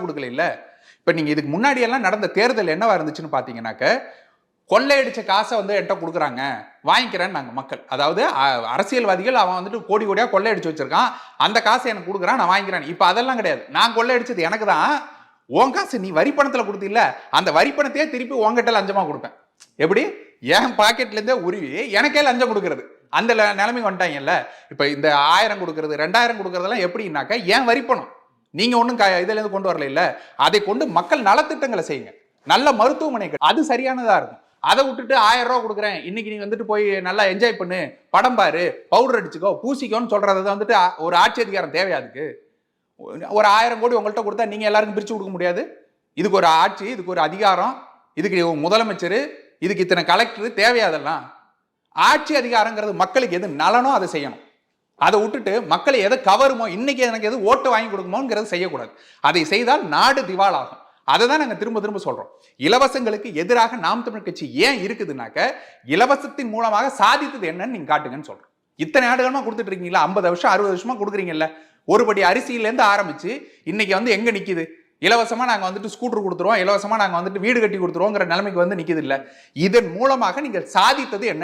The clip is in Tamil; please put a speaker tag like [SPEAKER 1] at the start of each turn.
[SPEAKER 1] கொடுக்கல இல்ல. இப்ப நீங்க இதுக்கு முன்னாடி எல்லாம் நடந்த தேர்தல் என்னவா இருந்துச்சுன்னு பாத்தீங்கன்னாக்க, கொள்ளையடிச்ச காசை வந்து என்கிட்ட கொடுக்குறாங்க, வாங்கிக்கிறேன் நாங்க மக்கள். அதாவது அரசியல்வாதிகள் அவன் வந்துட்டு கோடி கோடியா கொள்ளையடிச்சு வச்சிருக்கான், அந்த காசை எனக்கு கொடுக்குறான், நான் வாங்கிக்கிறேன். இப்ப அதெல்லாம் கிடையாது. நான் கொள்ளையடிச்சது எனக்கு தான், உன் காசு நீ வரி பணத்துல கொடுத்தில்ல, அந்த வரி பணத்தையே திருப்பி உங்ககிட்ட லஞ்சமா கொடுப்பேன். எப்படி? என் பாக்கெட்ல இருந்தே உருவி எனக்கே லஞ்சம் கொடுக்கறது. அந்த நிலைமை வந்துட்டாங்கல்ல. இப்ப இந்த 1000 கொடுக்கறது 2000 கொடுக்கறதெல்லாம் எப்படின்னாக்க என் வரி பணம். நீங்க ஒன்றும் இதுல இருந்து கொண்டு வரல இல்ல, அதை கொண்டு மக்கள் நலத்திட்டங்களை செய்யுங்க, நல்ல மருத்துவமனை, அது சரியானதா இருக்கும். அதை விட்டுட்டு 1000 ரூபா கொடுக்குறேன், இன்னைக்கு நீ வந்துட்டு போய் நல்லா என்ஜாய் பண்ணு, படம் பாரு, பவுடர் அடிச்சுக்கோ, பூசிக்கோன்னு சொல்றதை வந்துட்டு ஒரு ஆட்சி அதிகாரம் தேவையா? அதுக்கு ஒரு 1000 கோடி உங்கள்கிட்ட கொடுத்தா நீங்க எல்லாருக்கும் பிரிச்சு கொடுக்க முடியாது? இதுக்கு ஒரு ஆட்சி, இதுக்கு ஒரு அதிகாரம், இதுக்கு முதலமைச்சர், இதுக்கு இத்தனை கலெக்டர் தேவையாதெல்லாம். ஆட்சி அதிகாரங்கிறது மக்களுக்கு எது நலனோ அதை செய்யணும். அதை விட்டுட்டு மக்களை எதை கவருமோ, இன்னைக்கு எனக்கு எது ஓட்டு வாங்கி கொடுக்குமோங்கிறது செய்யக்கூடாது. அதை செய்தால் நாடு திவாலாகும். அதை தான் நாங்கள் திரும்ப திரும்ப சொல்றோம். இலவசங்களுக்கு எதிராக நாம் தமிழ் கட்சி ஏன் இருக்குதுனாக்க, இலவசத்தின் மூலமாக சாதித்தது என்னன்னு நீங்க காட்டுங்கன்னு சொல்றோம். இத்தனை ஆண்டுகளமா கொடுத்துட்டு இருக்கீங்களா? 50 வருஷம் 60 வருஷமா கொடுக்குறீங்கல்ல. ஒரு படி அரிசியிலேருந்து ஆரம்பிச்சு இன்னைக்கு வந்து எங்க நிக்குது? இலவசமா நாங்க வந்துட்டு ஸ்கூட்டர் கொடுத்துருவோம், இலவசமா நாங்க வந்துட்டு வீடு கட்டி கொடுத்துருவோங்கிற நிலைமைக்கு வந்து நிக்குது இல்ல. இதன் மூலமாக நீங்கள் சாதித்தது என்ன?